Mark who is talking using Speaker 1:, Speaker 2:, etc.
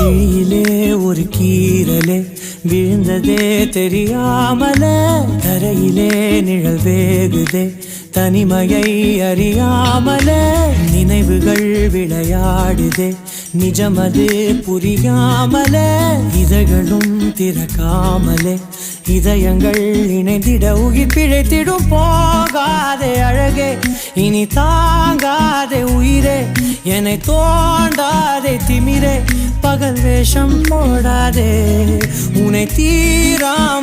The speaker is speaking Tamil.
Speaker 1: விழியிலே ஒரு கீறலே விழுந்ததே தெரியாமல தரையிலே நிழல் வேகுதே தனிமையை அறியாமல நினைவுகள் விளையாடுதே நிஜமது புரியாமல இதழ்களும் திறக்காமலே இதயங்கள் இணைந்திட உயிர் பிழைத்திடும் போகாதே அழகே இனி தாங்காதே உயிரே என்னை தோண்டாதே திமிரே பகல் வேஷம் போடாதே உன்னை தீராம